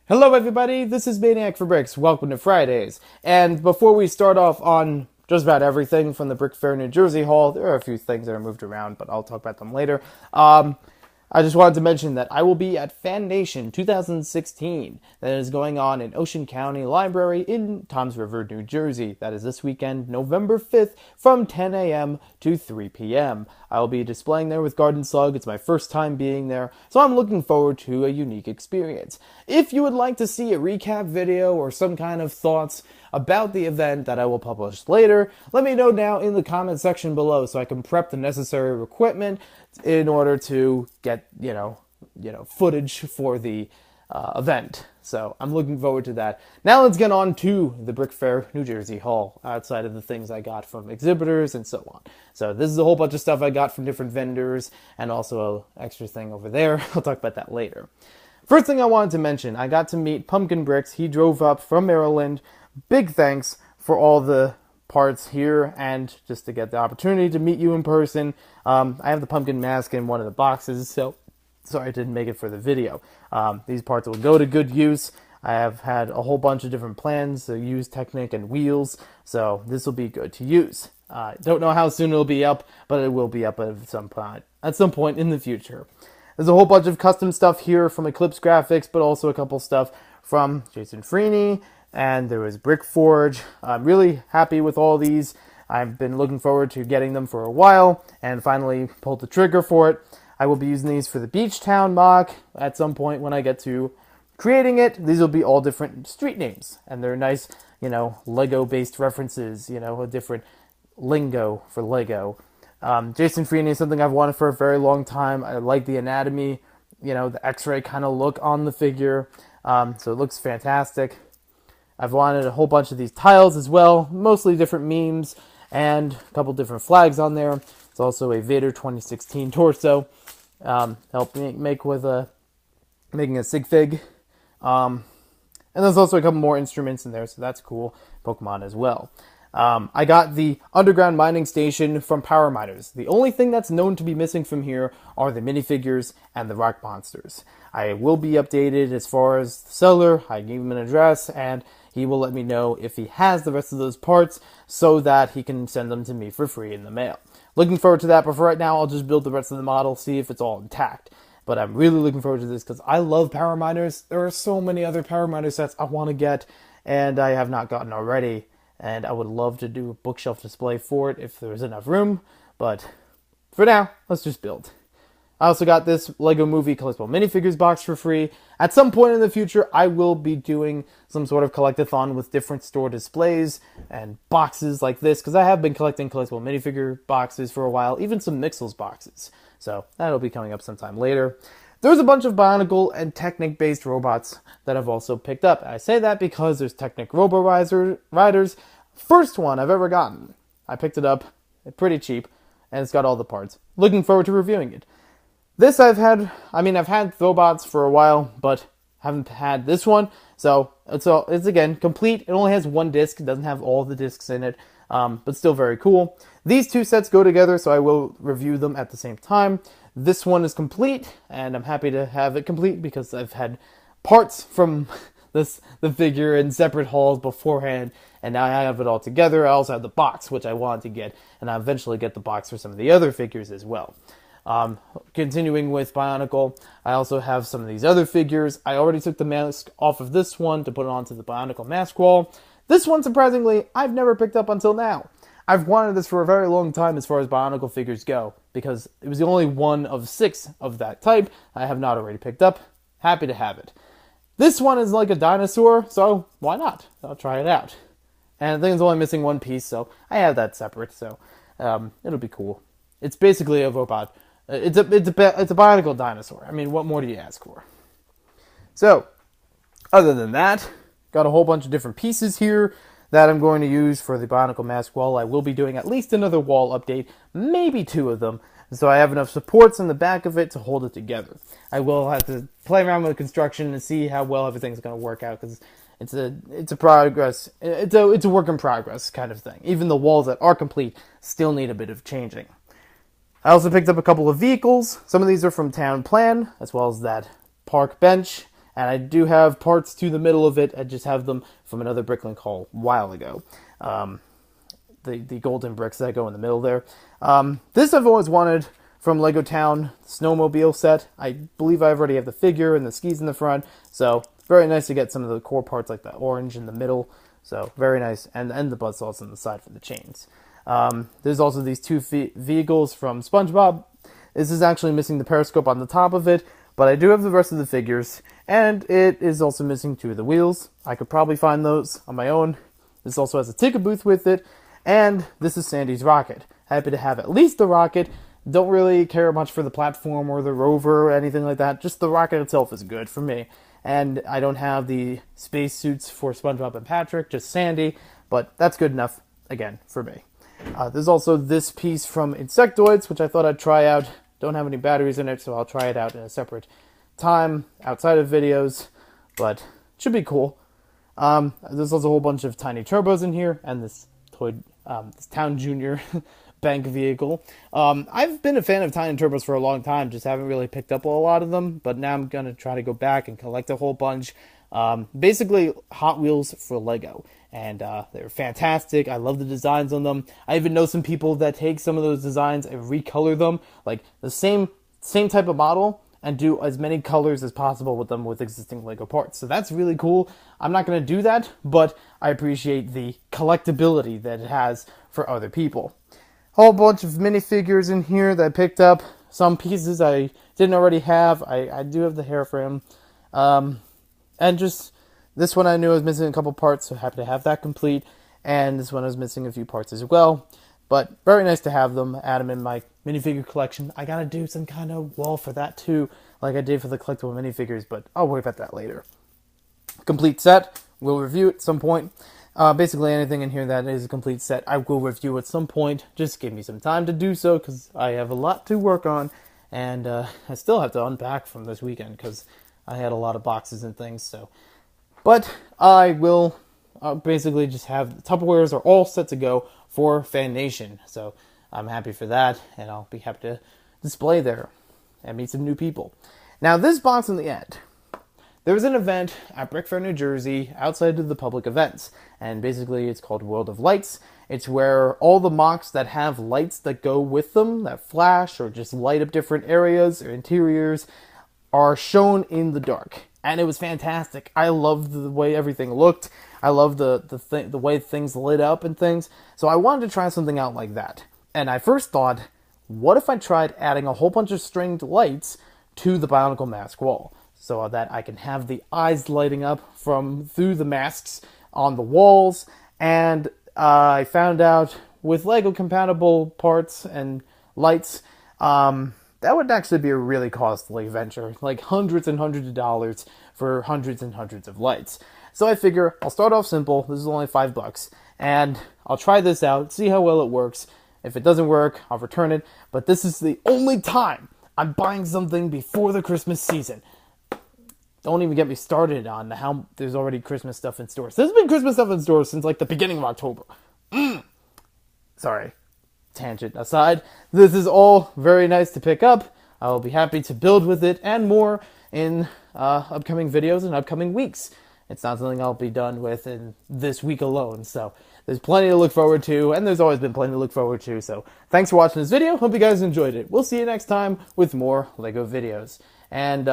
Hello everybody, this is Maniac4Bricks. Welcome to Fridays. And before we start off on just about everything from the BrickFair New Jersey haul, there are a few things that are moved around, but I'll talk about them later. I just wanted to mention that I will be at Fan Nation 2016. That is going on in Ocean County Library in Toms River, New Jersey. That is this weekend, November 5th, from 10 a.m. to 3 p.m. I will be displaying there with Garden Slug. It's my first time being there, so I'm looking forward to a unique experience. If you would like to see a recap video or some kind of thoughts about the event that I will publish later, let me know now in the comment section below so I can prep the necessary equipment in order to get, footage for the event. So I'm looking forward to that. Now let's get on to the BrickFair New Jersey haul, outside of the things I got from exhibitors and so on. So this is a whole bunch of stuff I got from different vendors and also an extra thing over there. I'll talk about that later. First thing I wanted to mention, I got to meet Pumpkin Bricks. He drove up from Maryland. Big thanks for all the parts here and just to get the opportunity to meet you in person. I have the pumpkin mask in one of the boxes, so sorry I didn't make it for the video. These parts will go to good use. I have had a whole bunch of different plans to use Technic and wheels, so this will be good to use. Don't know how soon it'll be up, but it will be up at some point in the future. There's a whole bunch of custom stuff here from Eclipse Graphics, but also a couple stuff from Jason Freeney, and there was Brickforge. I'm really happy with all these. I've been looking forward to getting them for a while, and finally pulled the trigger for it. I will be using these for the Beach Town mock at some point when I get to creating it. These will be all different street names, and they're nice, Lego-based references, a different lingo for Lego. Jason Freeney is something I've wanted for a very long time. I like the anatomy, the x-ray kind of look on the figure, so it looks fantastic. I've wanted a whole bunch of these tiles as well, mostly different memes and a couple different flags on there. It's also a Vader 2016 torso, helped me make with making a sig fig. And there's also a couple more instruments in there, so that's cool. Pokemon as well. I got the underground mining station from Power Miners. The only thing that's known to be missing from here are the minifigures and the rock monsters. I will be updated as far as the seller. I gave him an address, and he will let me know if he has the rest of those parts so that he can send them to me for free in the mail. Looking forward to that, but for right now, I'll just build the rest of the model, see if it's all intact. But I'm really looking forward to this because I love Power Miners. There are so many other Power Miner sets I want to get, and I have not gotten already. And I would love to do a bookshelf display for it if there's enough room. But for now, let's just build. I also got this Lego Movie collectible minifigures box for free. At some point in the future, I will be doing some sort of collectathon with different store displays and boxes like this, because I have been collecting collectible minifigure boxes for a while, even some Mixels boxes. So that'll be coming up sometime later. There's a bunch of Bionicle and Technic-based robots that I've also picked up. I say that because there's Technic Robo Riders. First one I've ever gotten. I picked it up pretty cheap, and it's got all the parts. Looking forward to reviewing it. This I've had robots for a while, but haven't had this one. So it's again complete. It only has one disc. It doesn't have all the discs in it, but still very cool. These two sets go together, so I will review them at the same time. This one is complete, and I'm happy to have it complete because I've had parts from the figure in separate hauls beforehand, and now I have it all together. I also have the box, which I wanted to get, and I'll eventually get the box for some of the other figures as well. Continuing with Bionicle, I also have some of these other figures. I already took the mask off of this one to put it onto the Bionicle mask wall. This one, surprisingly, I've never picked up until now. I've wanted this for a very long time as far as Bionicle figures go, because it was the only one of 6 of that type I have not already picked up. Happy to have it. This one is like a dinosaur, so why not? I'll try it out. And I think it's only missing one piece, so I have that separate, so it'll be cool. It's basically a robot. It's a Bionicle dinosaur. I mean, what more do you ask for? So, other than that, got a whole bunch of different pieces here that I'm going to use for the Bionicle mask wall. I will be doing at least another wall update, maybe 2 of them, so I have enough supports in the back of it to hold it together. I will have to play around with construction and see how well everything's going to work out, because it's a progress. It's a work in progress kind of thing. Even the walls that are complete still need a bit of changing. I also picked up a couple of vehicles. Some of these are from Town Plan, as well as that park bench And I do have parts to the middle of it. I just have them from another Bricklink haul a while ago. The golden bricks that go in the middle there. This I've always wanted from Lego Town, snowmobile set. I believe I already have the figure and the skis in the front. So very nice to get some of the core parts like the orange in the middle. So very nice. And the buzzsaws on the side for the chains. There's also these two vehicles from SpongeBob. This is actually missing the periscope on the top of it, but I do have the rest of the figures, and it is also missing 2 of the wheels. I could probably find those on my own. This also has a ticket booth with it, and this is Sandy's rocket. Happy to have at least the rocket. Don't really care much for the platform or the rover or anything like that. Just the rocket itself is good for me. And I don't have the space suits for SpongeBob and Patrick, just Sandy, but that's good enough, again, for me. There's also this piece from Insectoids, which I thought I'd try out. Don't have any batteries in it, so I'll try it out in a separate time outside of videos, but it should be cool. There's also a whole bunch of tiny turbos in here, and this this Town Junior bank vehicle. I've been a fan of tiny turbos for a long time, just haven't really picked up a lot of them, but now I'm going to try to go back and collect a whole bunch. Basically, Hot Wheels for Lego. And they're fantastic. I love the designs on them. I even know some people that take some of those designs and recolor them, like the same type of model, and do as many colors as possible with them with existing Lego parts. So that's really cool. I'm not going to do that, but I appreciate the collectability that it has for other people. Whole bunch of minifigures in here that I picked up. Some pieces I didn't already have. I do have the hair frame. And just this one I knew I was missing a couple parts, so happy to have that complete. And this one I was missing a few parts as well. But very nice to have them, add them in my minifigure collection. I gotta do some kind of wall for that too, like I did for the collectible minifigures, but I'll worry about that later. Complete set, we'll review at some point. Basically anything in here that is a complete set, I will review at some point. Just give me some time to do so, because I have a lot to work on. And I still have to unpack from this weekend, because I had a lot of boxes and things, so... But I will basically just have the Tupperwares are all set to go for Fan Nation. So I'm happy for that, and I'll be happy to display there and meet some new people. Now this box in the end, there was an event at BrickFair, New Jersey, outside of the public events. And basically it's called World of Lights. It's where all the MOCs that have lights that go with them, that flash or just light up different areas or interiors, are shown in the dark. And it was fantastic. I loved the way everything looked. I loved the way things lit up and things. So I wanted to try something out like that. And I first thought, what if I tried adding a whole bunch of stringed lights to the Bionicle mask wall, so that I can have the eyes lighting up through the masks on the walls. And I found out with Lego compatible parts and lights, that would actually be a really costly venture, like hundreds and hundreds of dollars for hundreds and hundreds of lights. So I figure I'll start off simple. This is only $5, and I'll try this out, see how well it works. If it doesn't work, I'll return it. But this is the only time I'm buying something before the Christmas season. Don't even get me started on how there's already Christmas stuff in stores. There's been Christmas stuff in stores since like the beginning of October. Sorry. Tangent aside, this is all very nice to pick up. I will be happy to build with it and more in upcoming videos and upcoming weeks. It's not something I'll be done with in this week alone, so there's plenty to look forward to, and there's always been plenty to look forward to. So thanks for watching this video. Hope you guys enjoyed it. We'll see you next time with more Lego videos. And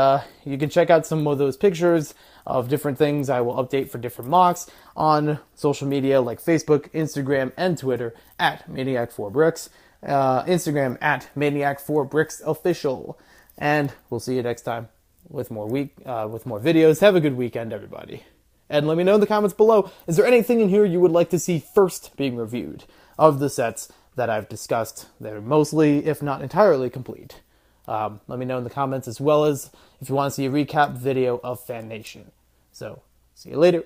you can check out some of those pictures of different things I will update for different MOCs on social media like Facebook, Instagram, and Twitter at Maniac4Bricks. Instagram at Maniac4Bricks official. And we'll see you next time with more videos. Have a good weekend, everybody. And let me know in the comments below, is there anything in here you would like to see first being reviewed of the sets that I've discussed? They're mostly, if not entirely, complete. Let me know in the comments, as well as if you want to see a recap video of Fan Nation. So, see you later.